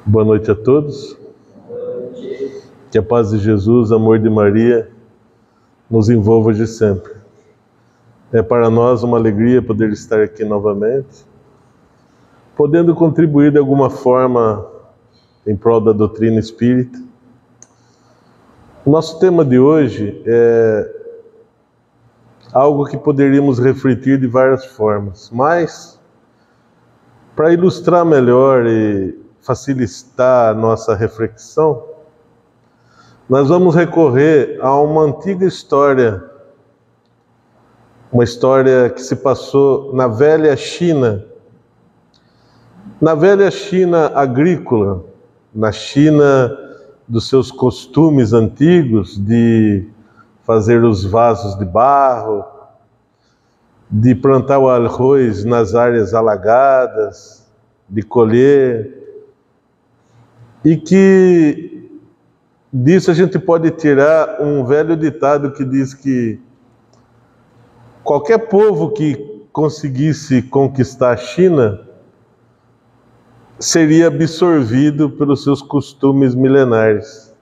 Boa noite a todos. Que a paz de Jesus, amor de Maria, nos envolva de sempre. É para nós uma alegria poder estar aqui novamente, podendo contribuir de alguma forma em prol da doutrina espírita. O nosso tema de hoje é algo que poderíamos refletir de várias formas, mas para ilustrar melhor e facilitar a nossa reflexão, nós vamos recorrer a uma antiga história, uma história que se passou na velha China agrícola, na China dos seus costumes antigos de fazer os vasos de barro, de plantar o arroz nas áreas alagadas, de colher, e que disso a gente pode tirar um velho ditado que diz que qualquer povo que conseguisse conquistar a China seria absorvido pelos seus costumes milenares,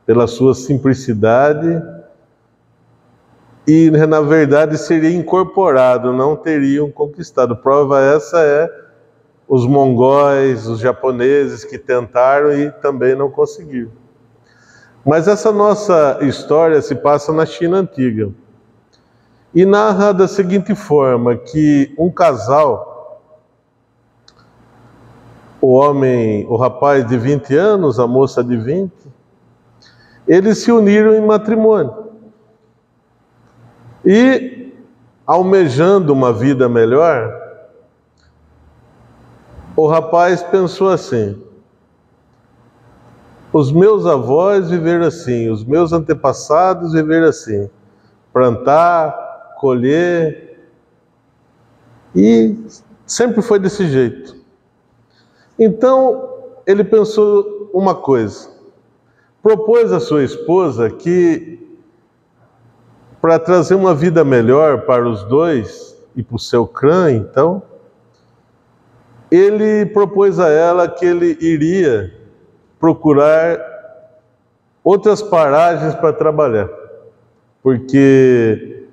pela sua simplicidade, e na verdade seria incorporado, não teriam conquistado. Prova essa é os mongóis, os japoneses que tentaram e também não conseguiram. Mas essa nossa história se passa na China antiga e narra da seguinte forma, que um casal, o rapaz de 20 anos, a moça de 20, eles se uniram em matrimônio. E, almejando uma vida melhor, o rapaz pensou assim: os meus avós viveram assim, os meus antepassados viveram assim, plantar, colher, e sempre foi desse jeito. Então, ele pensou uma coisa, propôs à sua esposa que, para trazer uma vida melhor para os dois e para o seu clã, então, ele propôs a ela que ele iria procurar outras paragens para trabalhar, porque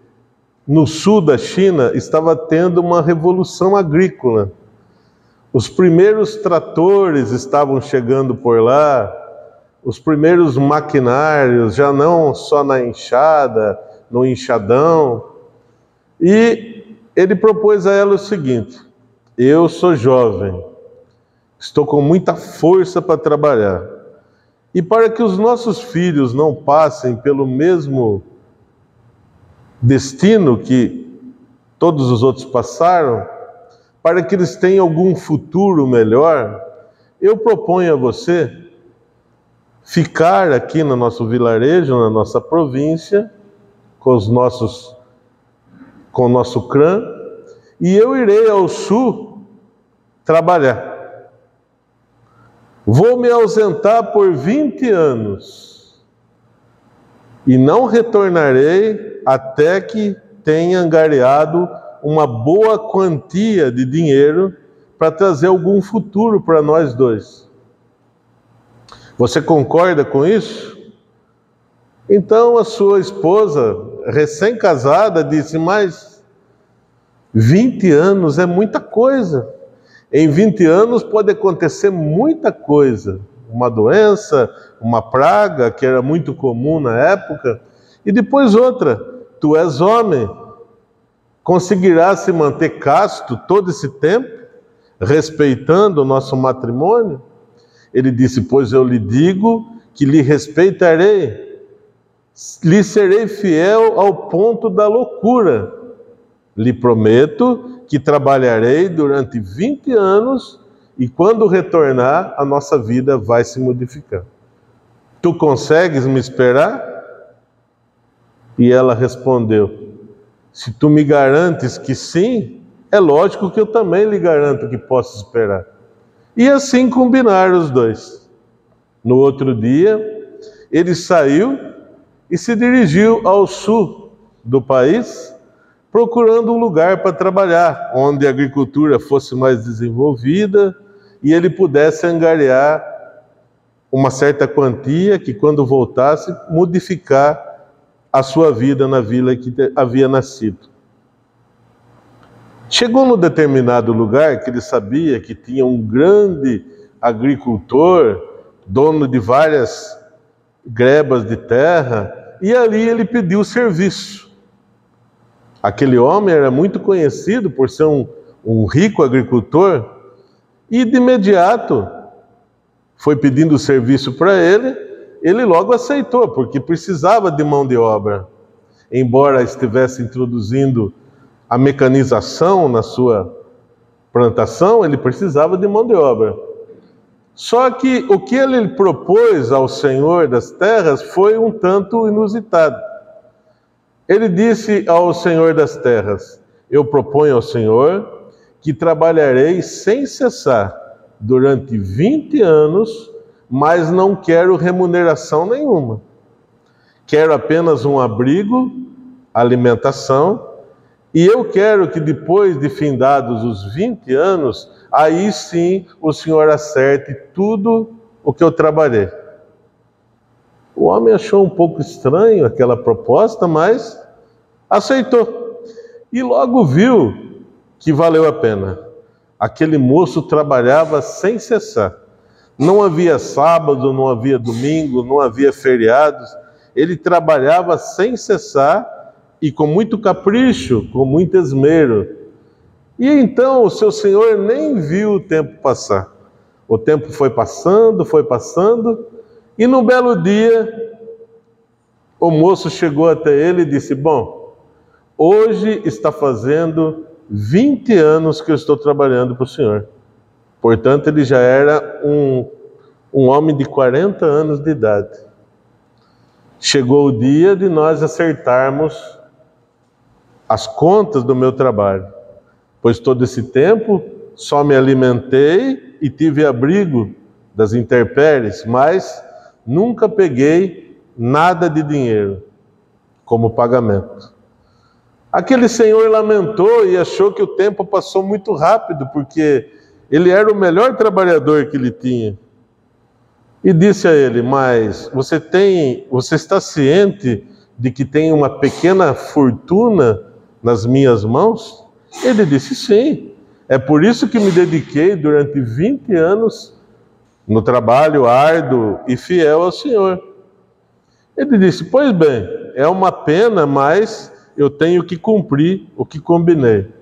no sul da China estava tendo uma revolução agrícola. Os primeiros tratores estavam chegando por lá, os primeiros maquinários, já não só na enxada, no enxadão. E ele propôs a ela o seguinte: eu sou jovem, estou com muita força para trabalhar, e para que os nossos filhos não passem pelo mesmo destino que todos os outros passaram, para que eles tenham algum futuro melhor, eu proponho a você ficar aqui no nosso vilarejo, na nossa província, com o nosso clã, e eu irei ao sul trabalhar. Vou me ausentar por 20 anos e não retornarei até que tenha angariado uma boa quantia de dinheiro para trazer algum futuro para nós dois. Você concorda com isso? Então a sua esposa, recém-casada, disse: mas 20 anos é muita coisa. Em 20 anos pode acontecer muita coisa. Uma doença, uma praga, que era muito comum na época. E depois outra: tu és homem, conseguirás se manter casto todo esse tempo, respeitando o nosso matrimônio? Ele disse: pois eu lhe digo que lhe respeitarei, lhe serei fiel ao ponto da loucura. Lhe prometo que trabalharei durante 20 anos e quando retornar, a nossa vida vai se modificar. Tu consegues me esperar? E ela respondeu: se tu me garantes que sim, é lógico que eu também lhe garanto que posso esperar. E assim combinaram os dois. No outro dia, ele saiu e se dirigiu ao sul do país, procurando um lugar para trabalhar, onde a agricultura fosse mais desenvolvida e ele pudesse angariar uma certa quantia que, quando voltasse, modificar a sua vida na vila que havia nascido. Chegou num determinado lugar que ele sabia que tinha um grande agricultor, dono de várias grebas de terra, e ali ele pediu serviço. Aquele homem era muito conhecido por ser um rico agricultor, e de imediato foi pedindo serviço para ele. Ele logo aceitou, porque precisava de mão de obra. Embora estivesse introduzindo a mecanização na sua plantação, ele precisava de mão de obra. Só que o que ele propôs ao Senhor das terras foi um tanto inusitado. Ele disse ao Senhor das terras: eu proponho ao Senhor que trabalharei sem cessar durante 20 anos, mas não quero remuneração nenhuma. Quero apenas um abrigo, alimentação, e eu quero que depois de findados os 20 anos, aí sim o Senhor acerte tudo o que eu trabalhei. O homem achou um pouco estranho aquela proposta, mas aceitou. E logo viu que valeu a pena. Aquele moço trabalhava sem cessar. Não havia sábado, não havia domingo, não havia feriados. Ele trabalhava sem cessar e com muito capricho, com muito esmero. E então o seu senhor nem viu o tempo passar. O tempo foi passando, e num belo dia, o moço chegou até ele e disse: bom, hoje está fazendo 20 anos que eu estou trabalhando para o senhor. Portanto, ele já era um homem de 40 anos de idade. Chegou o dia de nós acertarmos as contas do meu trabalho, pois todo esse tempo só me alimentei e tive abrigo das intempéries, mas nunca peguei nada de dinheiro como pagamento. Aquele senhor lamentou e achou que o tempo passou muito rápido, porque ele era o melhor trabalhador que ele tinha. E disse a ele: mas você está ciente de que tem uma pequena fortuna nas minhas mãos? Ele disse: sim, é por isso que me dediquei durante 20 anos no trabalho árduo e fiel ao Senhor. Ele disse: pois bem, é uma pena, mas eu tenho que cumprir o que combinei.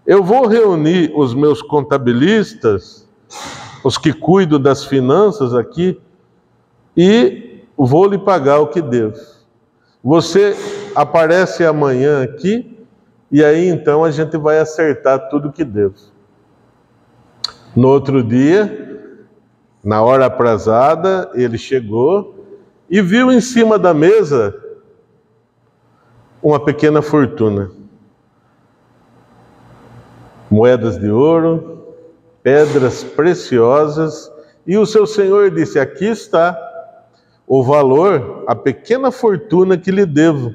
Eu vou reunir os meus contabilistas, os que cuidam das finanças aqui, e vou lhe pagar o que devo. Você aparece amanhã aqui, e aí então a gente vai acertar tudo o que devo. No outro dia, na hora aprazada, ele chegou e viu em cima da mesa uma pequena fortuna. Moedas de ouro, pedras preciosas, e o seu senhor disse: aqui está o valor, a pequena fortuna que lhe devo,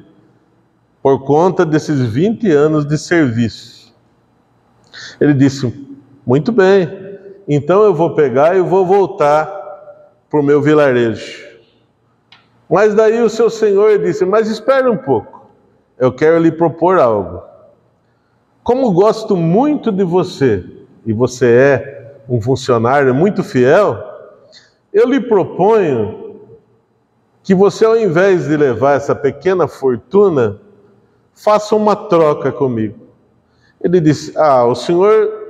por conta desses 20 anos de serviço. Ele disse: muito bem, então eu vou pegar e vou voltar para o meu vilarejo. Mas daí o seu senhor disse: mas espere um pouco, eu quero lhe propor algo. Como gosto muito de você, e você é um funcionário muito fiel, eu lhe proponho que você, ao invés de levar essa pequena fortuna, faça uma troca comigo. Ele disse: o senhor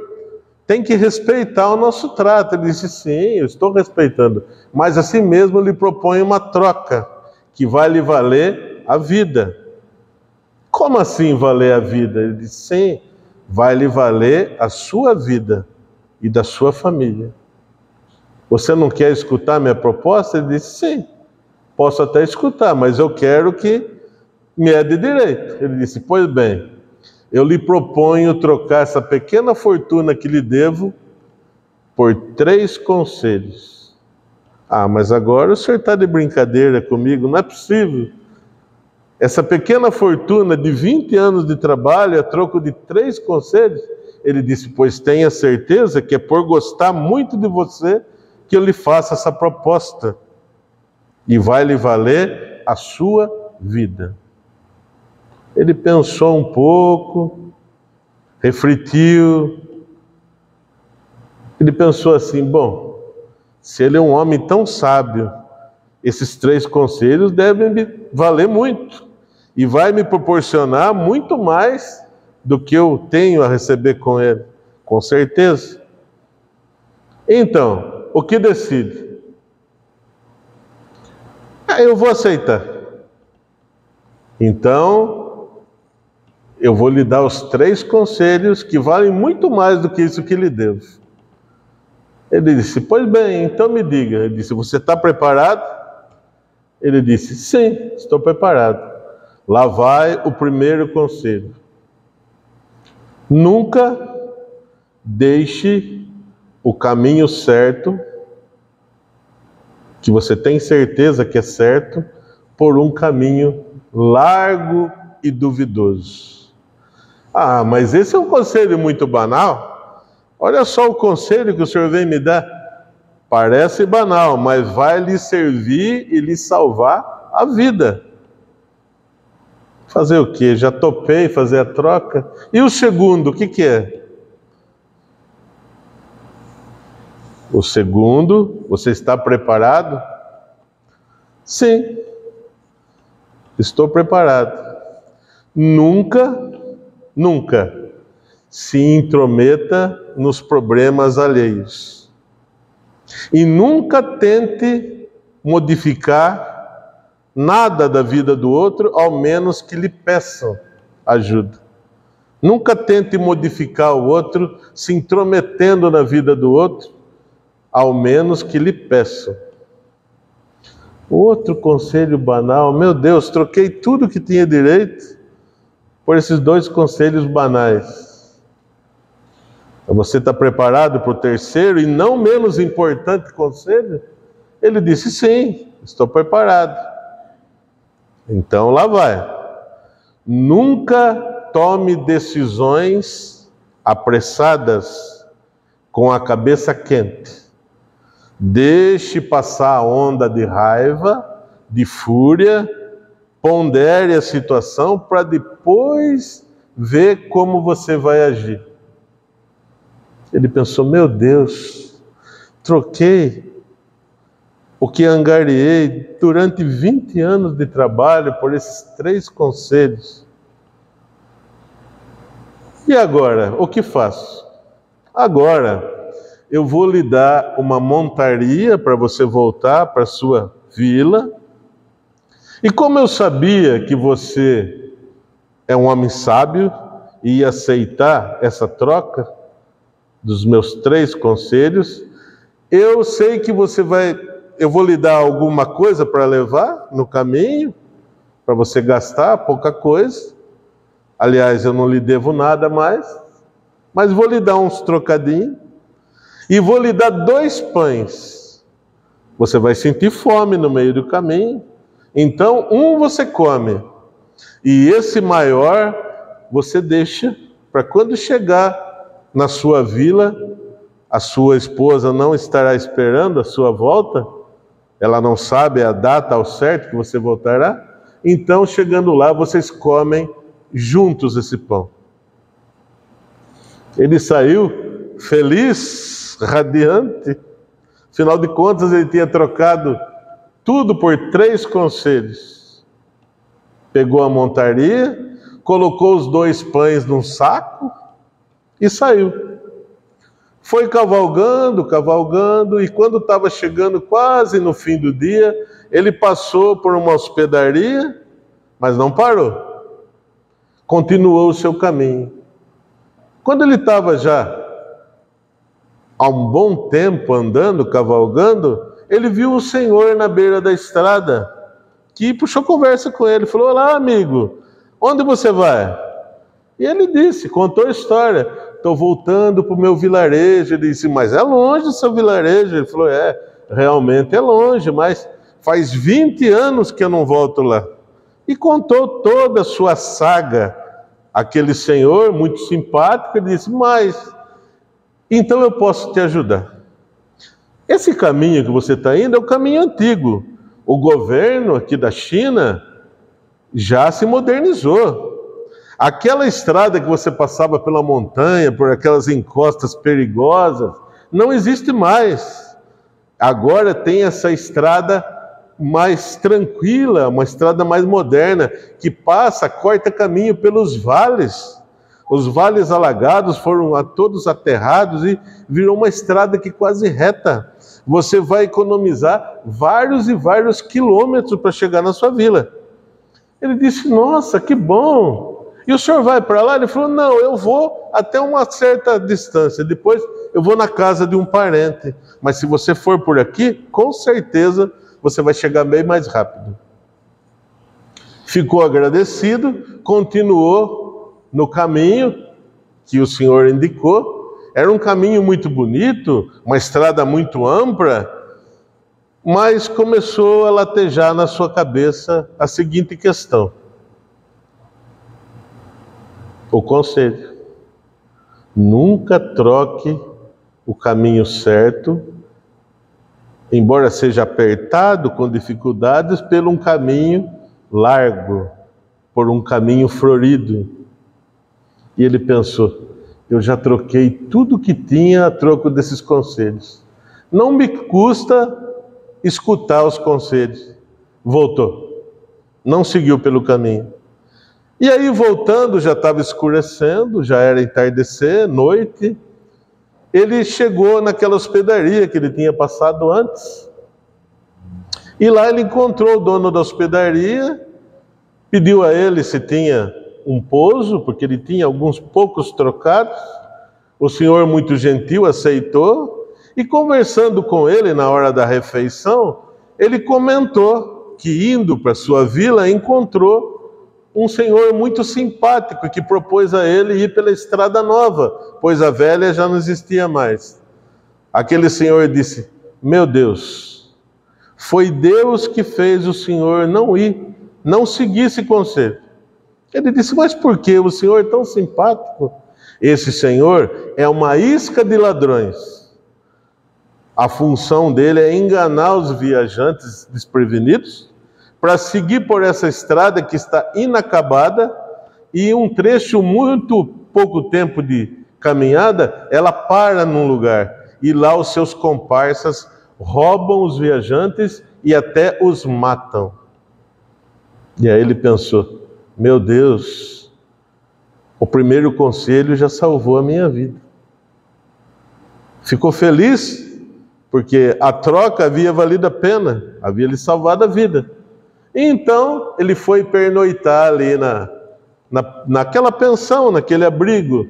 tem que respeitar o nosso trato. Ele disse: sim, eu estou respeitando, mas assim mesmo eu lhe proponho uma troca, que vai lhe valer a vida. Como assim valer a vida? Ele disse: sim, vai lhe valer a sua vida e da sua família. Você não quer escutar minha proposta? Ele disse: sim, posso até escutar, mas eu quero que me é de direito. Ele disse: pois bem, eu lhe proponho trocar essa pequena fortuna que lhe devo por 3 conselhos. Mas agora o senhor está de brincadeira comigo? Não é possível. Essa pequena fortuna de 20 anos de trabalho a troco de 3 conselhos? Ele disse: pois tenha certeza que é por gostar muito de você que eu lhe faça essa proposta. E vai lhe valer a sua vida. Ele pensou um pouco, refletiu. Ele pensou assim, bom, se ele é um homem tão sábio, esses 3 conselhos devem me valer muito. E vai me proporcionar muito mais do que eu tenho a receber com ele, com certeza. Então, o que decide? Eu vou aceitar. Então, eu vou lhe dar os 3 conselhos que valem muito mais do que isso que lhe devo. Ele disse, pois bem, então me diga. Ele disse, você está preparado? Ele disse, sim, estou preparado. Lá vai o primeiro conselho. Nunca deixe o caminho certo, que você tem certeza que é certo, por um caminho largo e duvidoso. Ah, mas esse é um conselho muito banal. Olha só o conselho que o Senhor vem me dar. Parece banal, mas vai lhe servir e lhe salvar a vida. Fazer o quê? Já topei fazer a troca. E o segundo, o que é? O segundo, você está preparado? Sim, estou preparado. Nunca se intrometa nos problemas alheios. E nunca tente modificar nada da vida do outro, ao menos que lhe peçam ajuda. Nunca tente modificar o outro, se intrometendo na vida do outro, ao menos que lhe peçam. Outro conselho banal, meu Deus, troquei tudo que tinha direito por esses 2 conselhos banais. Você está preparado para o terceiro e não menos importante conselho? Ele disse, sim, estou preparado. Então lá vai. Nunca tome decisões apressadas com a cabeça quente. Deixe passar a onda de raiva, de fúria, pondere a situação para depois ver como você vai agir. Ele pensou, meu Deus, troquei o que angariei durante 20 anos de trabalho por esses 3 conselhos. E agora, o que faço? Agora, eu vou lhe dar uma montaria para você voltar para a sua vila. E como eu sabia que você é um homem sábio e ia aceitar essa troca dos meus 3 conselhos, eu sei que eu vou lhe dar alguma coisa para levar no caminho, para você gastar, pouca coisa. Aliás, eu não lhe devo nada mais, mas vou lhe dar uns trocadinhos e vou lhe dar 2 pães. Você vai sentir fome no meio do caminho, então um você come e esse maior você deixa para quando chegar na sua vila, a sua esposa não estará esperando a sua volta, ela não sabe a data ao certo que você voltará, então chegando lá vocês comem juntos esse pão. Ele saiu feliz, radiante, afinal de contas ele tinha trocado tudo por 3 conselhos. Pegou a montaria, colocou os 2 pães num saco e saiu. Foi cavalgando, e quando estava chegando quase no fim do dia, ele passou por uma hospedaria, mas não parou. Continuou o seu caminho. Quando ele estava já há um bom tempo andando, cavalgando, ele viu o Senhor na beira da estrada, que puxou conversa com ele, falou, olá amigo, onde você vai? E ele disse, contou a história, estou voltando para o meu vilarejo. Ele disse, mas é longe o seu vilarejo? Ele falou, realmente é longe, mas faz 20 anos que eu não volto lá. E contou toda a sua saga. Aquele senhor, muito simpático, ele disse, mas, então eu posso te ajudar. esse caminho que você está indo é o caminho antigo. O governo aqui da China já se modernizou. Aquela estrada que você passava pela montanha, por aquelas encostas perigosas, não existe mais. Agora tem essa estrada mais tranquila, uma estrada mais moderna, que passa, corta caminho pelos vales. Os vales alagados foram todos aterrados e virou uma estrada que quase reta. Você vai economizar vários e vários quilômetros para chegar na sua vila. Ele disse, nossa, que bom! E o senhor vai para lá? Ele falou, não, eu vou até uma certa distância, depois eu vou na casa de um parente. Mas se você for por aqui, com certeza você vai chegar bem mais rápido. Ficou agradecido, continuou no caminho que o Senhor indicou. Era um caminho muito bonito, uma estrada muito ampla, mas começou a latejar na sua cabeça a seguinte questão. O conselho: nunca troque o caminho certo, embora seja apertado, com dificuldades, por um caminho largo, por um caminho florido. E ele pensou, eu já troquei tudo que tinha a troco desses conselhos. Não me custa escutar os conselhos. Voltou. Não seguiu pelo caminho. E aí, voltando, já estava escurecendo, já era entardecer, noite. Ele chegou naquela hospedaria que ele tinha passado antes. E lá ele encontrou o dono da hospedaria, pediu a ele se tinha um pouso, porque ele tinha alguns poucos trocados. O senhor, muito gentil, aceitou. E conversando com ele na hora da refeição, ele comentou que indo para sua vila encontrou um senhor muito simpático que propôs a ele ir pela estrada nova, pois a velha já não existia mais. Aquele senhor disse, meu Deus, foi Deus que fez o senhor não ir, não seguir esse conselho. Ele disse, mas por que o senhor é tão simpático? Esse senhor é uma isca de ladrões. A função dele é enganar os viajantes desprevenidos para seguir por essa estrada que está inacabada e um trecho muito pouco tempo de caminhada, ela para num lugar e lá os seus comparsas roubam os viajantes e até os matam. E aí ele pensou, meu Deus, o primeiro conselho já salvou a minha vida. Ficou feliz porque a troca havia valido a pena, havia lhe salvado a vida. Então ele foi pernoitar ali naquela pensão, naquele abrigo.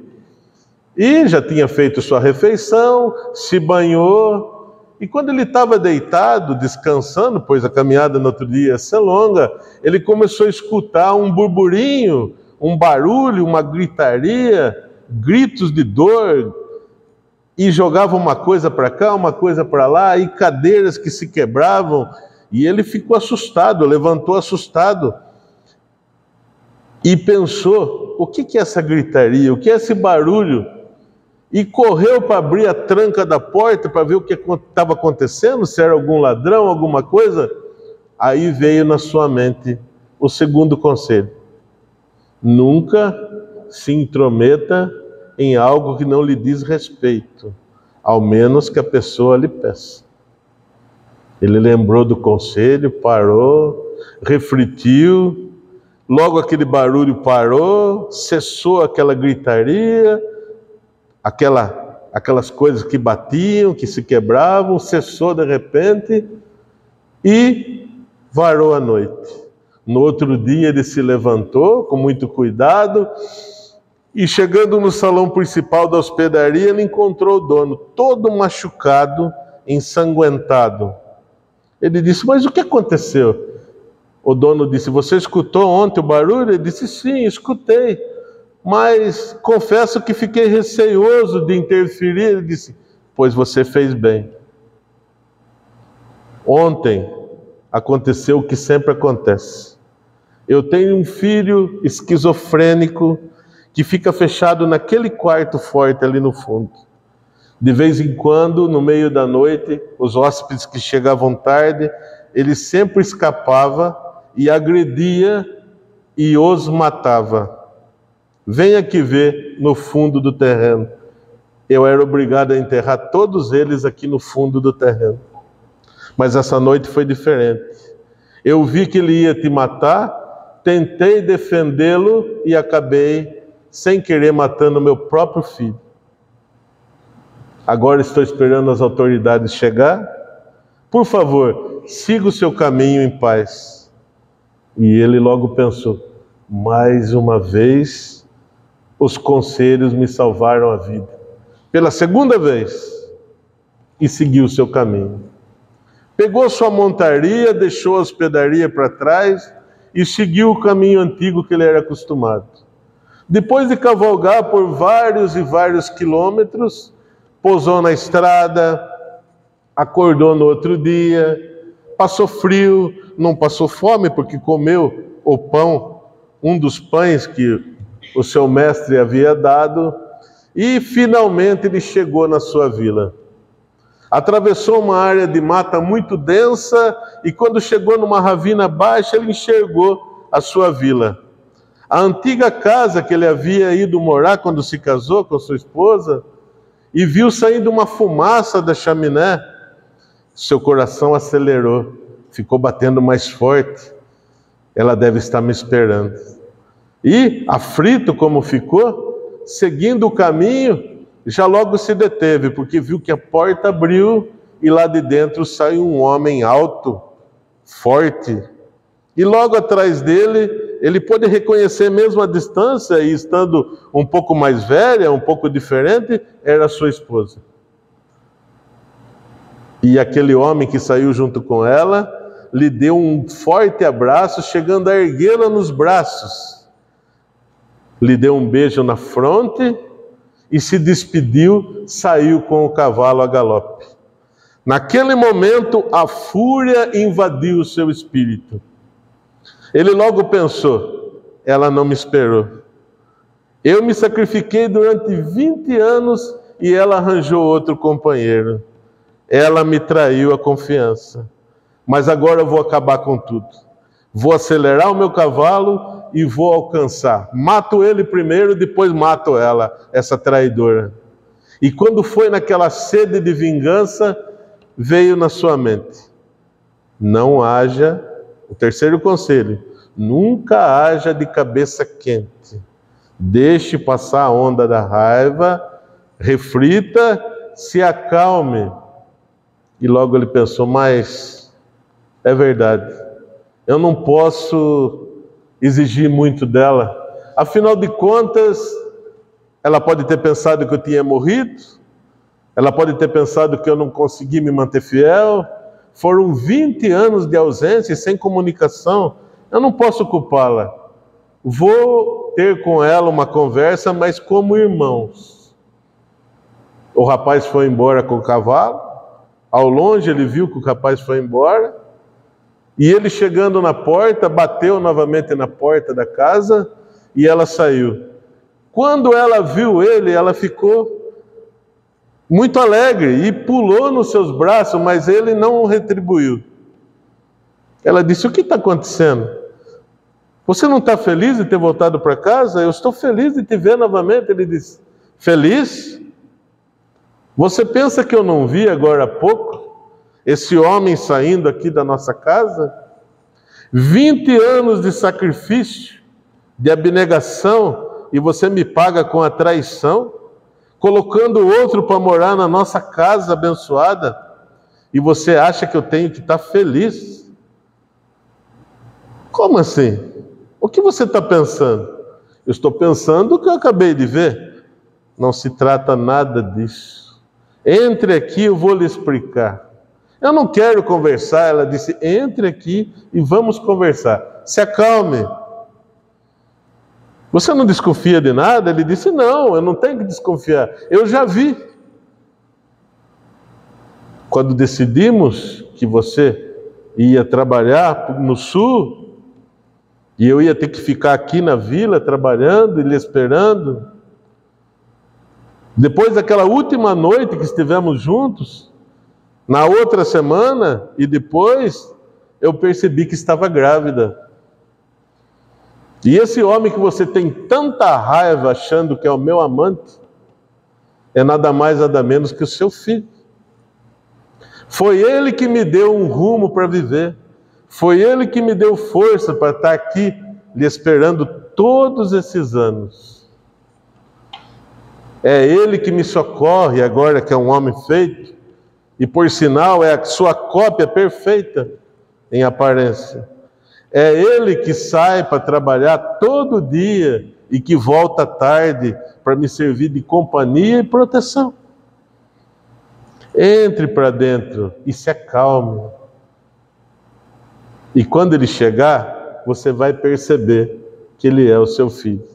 E já tinha feito sua refeição, se banhou. E quando ele estava deitado, descansando, pois a caminhada no outro dia ia ser longa, ele começou a escutar um burburinho, um barulho, uma gritaria, gritos de dor. E jogava uma coisa para cá, uma coisa para lá, e cadeiras que se quebravam. E ele ficou assustado, levantou assustado e pensou, o que é essa gritaria, o que é esse barulho? E correu para abrir a tranca da porta para ver o que estava acontecendo, se era algum ladrão, alguma coisa. Aí veio na sua mente o segundo conselho. Nunca se intrometa em algo que não lhe diz respeito, ao menos que a pessoa lhe peça. Ele lembrou do conselho, parou, refletiu, logo aquele barulho parou, cessou aquela gritaria, aquelas coisas que batiam, que se quebravam, cessou de repente e varou a noite. No outro dia ele se levantou com muito cuidado e chegando no salão principal da hospedaria, ele encontrou o dono todo machucado, ensanguentado. Ele disse, mas o que aconteceu? O dono disse, você escutou ontem o barulho? Ele disse, sim, escutei, mas confesso que fiquei receioso de interferir. Ele disse, pois você fez bem. Ontem aconteceu o que sempre acontece. Eu tenho um filho esquizofrênico que fica fechado naquele quarto forte ali no fundo. De vez em quando, no meio da noite, os hóspedes que chegavam tarde, ele sempre escapava e agredia e os matava. Venha que ver no fundo do terreno. Eu era obrigado a enterrar todos eles aqui no fundo do terreno. Mas essa noite foi diferente. Eu vi que ele ia te matar, tentei defendê-lo e acabei, sem querer, matando meu próprio filho. Agora estou esperando as autoridades chegar. Por favor, siga o seu caminho em paz. E ele logo pensou, mais uma vez, os conselhos me salvaram a vida. Pela segunda vez, e seguiu o seu caminho. Pegou sua montaria, deixou a hospedaria para trás e seguiu o caminho antigo que ele era acostumado. Depois de cavalgar por vários e vários quilômetros, pousou na estrada, acordou no outro dia, passou frio, não passou fome porque comeu o pão, um dos pães que o seu mestre havia dado, e finalmente ele chegou na sua vila. Atravessou uma área de mata muito densa e quando chegou numa ravina baixa, ele enxergou a sua vila. A antiga casa que ele havia ido morar quando se casou com sua esposa, e viu saindo uma fumaça da chaminé. Seu coração acelerou, ficou batendo mais forte. Ela deve estar me esperando. E, aflito como ficou, seguindo o caminho, já logo se deteve, porque viu que a porta abriu e lá de dentro saiu um homem alto, forte. E logo atrás dele, ele pôde reconhecer mesmo à distância, e estando um pouco mais velha, um pouco diferente, era sua esposa. E aquele homem que saiu junto com ela, lhe deu um forte abraço, chegando a erguê-la nos braços. Lhe deu um beijo na fronte, e se despediu, saiu com o cavalo a galope. Naquele momento, a fúria invadiu o seu espírito. Ele logo pensou, ela não me esperou. Eu me sacrifiquei durante 20 anos e ela arranjou outro companheiro. Ela me traiu a confiança. Mas agora eu vou acabar com tudo. Vou acelerar o meu cavalo e vou alcançar. Mato ele primeiro, depois mato ela, essa traidora. E quando foi naquela sede de vingança, veio na sua mente: não haja, o terceiro conselho, nunca haja de cabeça quente. Deixe passar a onda da raiva, reflita, se acalme. E logo ele pensou, mas é verdade, eu não posso exigir muito dela. Afinal de contas, ela pode ter pensado que eu tinha morrido, ela pode ter pensado que eu não consegui me manter fiel. Foram 20 anos de ausência e sem comunicação, eu não posso culpá-la. Vou ter com ela uma conversa, mas como irmãos. O rapaz foi embora com o cavalo. Ao longe ele viu que o rapaz foi embora. E ele, chegando na porta, bateu novamente na porta da casa e ela saiu. Quando ela viu ele, ela ficou muito alegre e pulou nos seus braços, mas ele não retribuiu. Ela disse, o que está acontecendo? Você não está feliz de ter voltado para casa? Eu estou feliz de te ver novamente. Ele disse, feliz? Você pensa que eu não vi agora há pouco esse homem saindo aqui da nossa casa? 20 anos de sacrifício, de abnegação, e você me paga com a traição, colocando outro para morar na nossa casa abençoada, e você acha que eu tenho que estar feliz? Como assim? O que você está pensando? Eu estou pensando o que eu acabei de ver. Não se trata nada disso. Entre aqui, eu vou lhe explicar. Eu não quero conversar. Ela disse, entre aqui e vamos conversar. Se acalme. Você não desconfia de nada? Ele disse, não, eu não tenho que desconfiar. Eu já vi. Quando decidimos que você ia trabalhar no sul, e eu ia ter que ficar aqui na vila trabalhando e lhe esperando, Depois daquela última noite que estivemos juntos, na outra semana, e depois, eu percebi que estava grávida. E esse homem que você tem tanta raiva achando que é o meu amante, é nada mais nada menos que o seu filho. Foi ele que me deu um rumo para viver. Foi ele que me deu força para estar aqui lhe esperando todos esses anos. É ele que me socorre agora que é um homem feito, e por sinal é a sua cópia perfeita em aparência. É ele que sai para trabalhar todo dia e que volta tarde para me servir de companhia e proteção. Entre para dentro e se acalme. E quando ele chegar, você vai perceber que ele é o seu filho.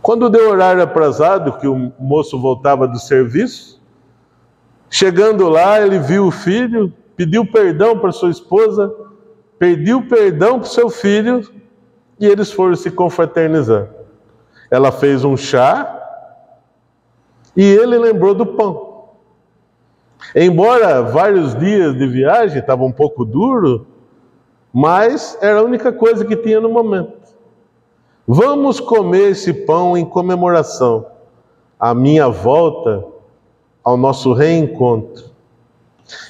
Quando deu horário aprazado, que o moço voltava do serviço, chegando lá, ele viu o filho, pediu perdão para sua esposa, pediu perdão para o seu filho, e eles foram se confraternizar. Ela fez um chá, e ele lembrou do pão. Embora vários dias de viagem, estava um pouco duro, mas era a única coisa que tinha no momento. Vamos comer esse pão em comemoração à minha volta, ao nosso reencontro.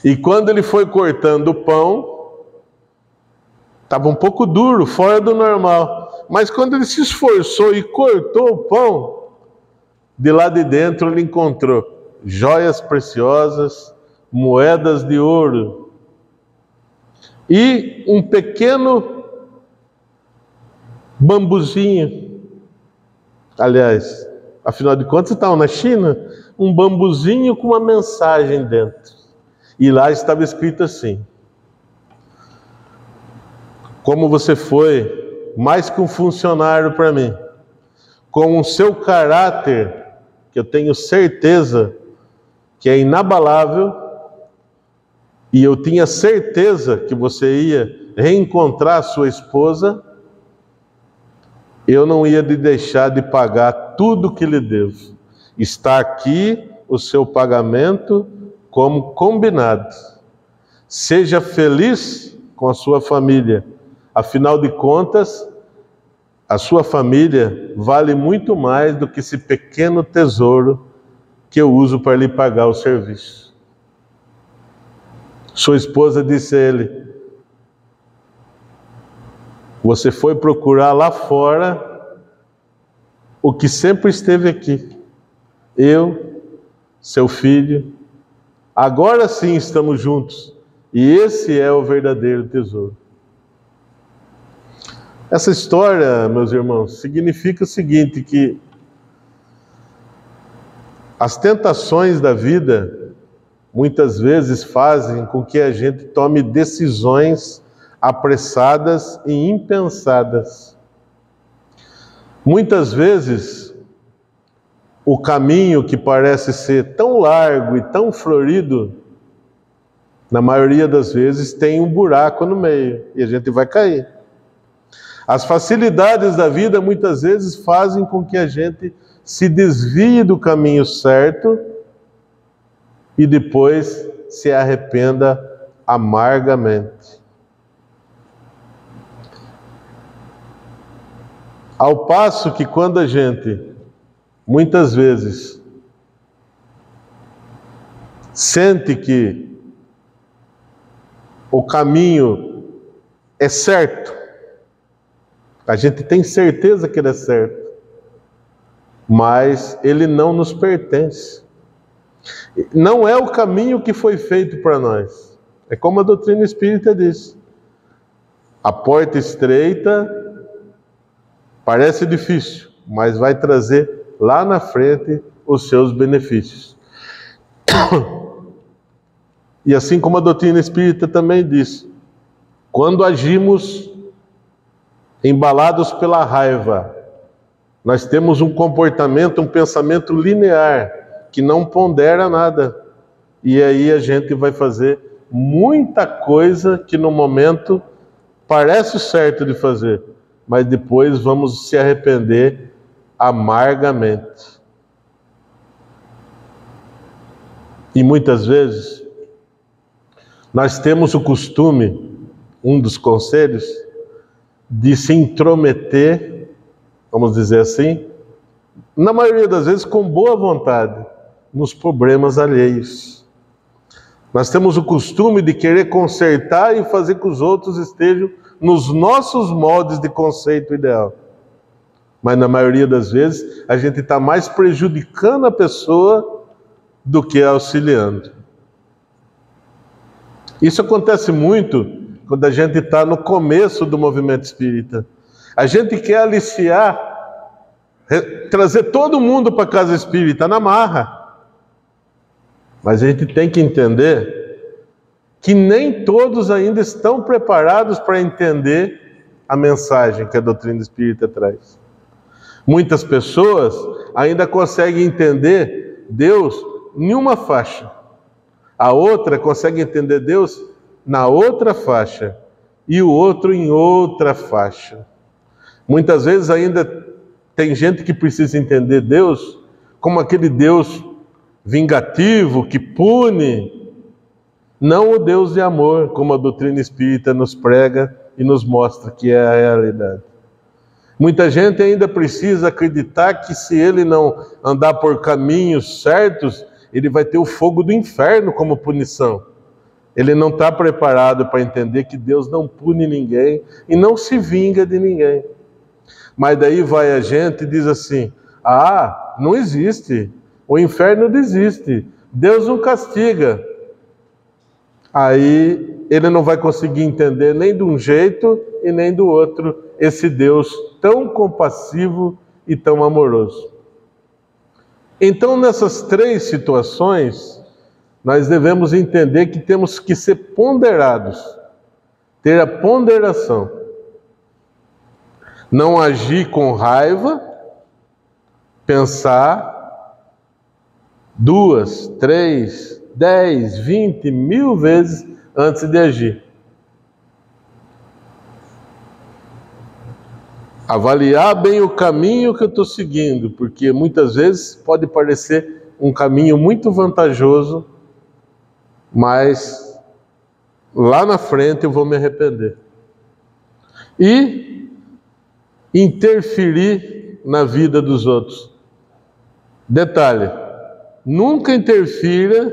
E quando ele foi cortando o pão, estava um pouco duro, fora do normal. Mas quando ele se esforçou e cortou o pão, de lá de dentro ele encontrou joias preciosas, moedas de ouro e um pequeno bambuzinho. Aliás, afinal de contas, estavam na China, um bambuzinho com uma mensagem dentro. E lá estava escrito assim: como você foi mais que um funcionário para mim, com o seu caráter, que eu tenho certeza que é inabalável, e eu tinha certeza que você ia reencontrar a sua esposa, eu não ia lhe deixar de pagar tudo que lhe devo. Está aqui o seu pagamento como combinado. Seja feliz com a sua família. Afinal de contas, a sua família vale muito mais do que esse pequeno tesouro que eu uso para lhe pagar o serviço. Sua esposa disse a ele: você foi procurar lá fora o que sempre esteve aqui. Eu, seu filho, agora sim estamos juntos. E esse é o verdadeiro tesouro. Essa história, meus irmãos, significa o seguinte, que as tentações da vida muitas vezes fazem com que a gente tome decisões apressadas e impensadas. Muitas vezes, o caminho que parece ser tão largo e tão florido, na maioria das vezes tem um buraco no meio e a gente vai cair. As facilidades da vida muitas vezes fazem com que a gente se desvie do caminho certo e depois se arrependa amargamente. Ao passo que quando a gente, muitas vezes, sente que o caminho é certo, a gente tem certeza que ele é certo, mas ele não nos pertence. Não é o caminho que foi feito para nós. É como a doutrina espírita diz: a porta estreita parece difícil, mas vai trazer lá na frente os seus benefícios. E assim como a doutrina espírita também diz, quando agimos embalados pela raiva, nós temos um comportamento, um pensamento linear, que não pondera nada. E aí a gente vai fazer muita coisa que no momento parece certo de fazer, mas depois vamos se arrepender amargamente. E muitas vezes nós temos o costume, um dos conselhos, de se intrometer, vamos dizer assim, na maioria das vezes com boa vontade, nos problemas alheios. Nós temos o costume de querer consertar e fazer que os outros estejam nos nossos moldes de conceito ideal. Mas na maioria das vezes a gente está mais prejudicando a pessoa do que auxiliando. Isso acontece muito quando a gente está no começo do movimento espírita. A gente quer aliciar, trazer todo mundo para a casa espírita na marra. Mas a gente tem que entender que nem todos ainda estão preparados para entender a mensagem que a doutrina espírita traz. Muitas pessoas ainda conseguem entender Deus em uma faixa. A outra consegue entender Deus na outra faixa. E o outro em outra faixa. Muitas vezes ainda tem gente que precisa entender Deus como aquele Deus vingativo, que pune. Não o Deus de amor, como a doutrina espírita nos prega e nos mostra que é a realidade. Muita gente ainda precisa acreditar que se ele não andar por caminhos certos, ele vai ter o fogo do inferno como punição. Ele não está preparado para entender que Deus não pune ninguém e não se vinga de ninguém. Mas daí vai a gente e diz assim, não existe, o inferno não existe, Deus não castiga. Aí ele não vai conseguir entender nem de um jeito e nem do outro esse Deus tão compassivo e tão amoroso. Então, nessas três situações, nós devemos entender que temos que ser ponderados, ter a ponderação. Não agir com raiva, pensar 2, 3, 10, 20, 1000 vezes antes de agir. Avaliar bem o caminho que eu estou seguindo, porque muitas vezes pode parecer um caminho muito vantajoso, mas lá na frente eu vou me arrepender. E interferir na vida dos outros. Detalhe, nunca interfira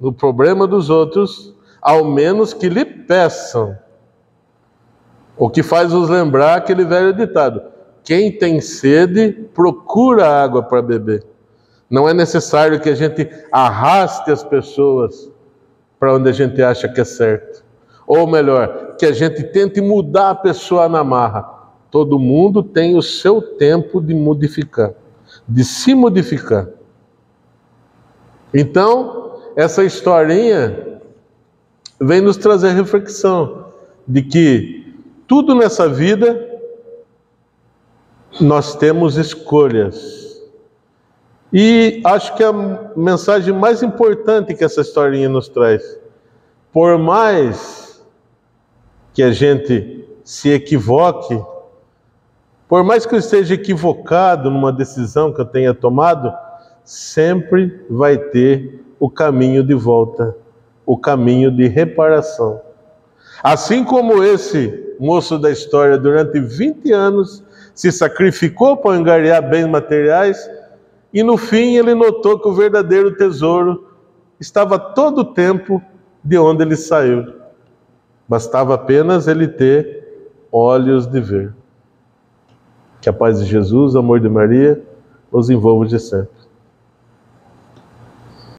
no problema dos outros, ao menos que lhe peçam. O que faz nos lembrar aquele velho ditado: quem tem sede, procura água para beber. Não é necessário que a gente arraste as pessoas para onde a gente acha que é certo. Ou melhor, que a gente tente mudar a pessoa na marra. Todo mundo tem o seu tempo de modificar, de se modificar. Então, essa historinha vem nos trazer reflexão de que tudo nessa vida nós temos escolhas. E acho que a mensagem mais importante que essa historinha nos traz, por mais que a gente se equivoque, por mais que eu esteja equivocado numa decisão que eu tenha tomado, sempre vai ter o caminho de volta, o caminho de reparação. Assim como esse moço da história, durante 20 anos, se sacrificou para angariar bens materiais, e no fim ele notou que o verdadeiro tesouro estava todo o tempo de onde ele saiu. Bastava apenas ele ter olhos de ver. Que a paz de Jesus, o amor de Maria, os envolva de sempre.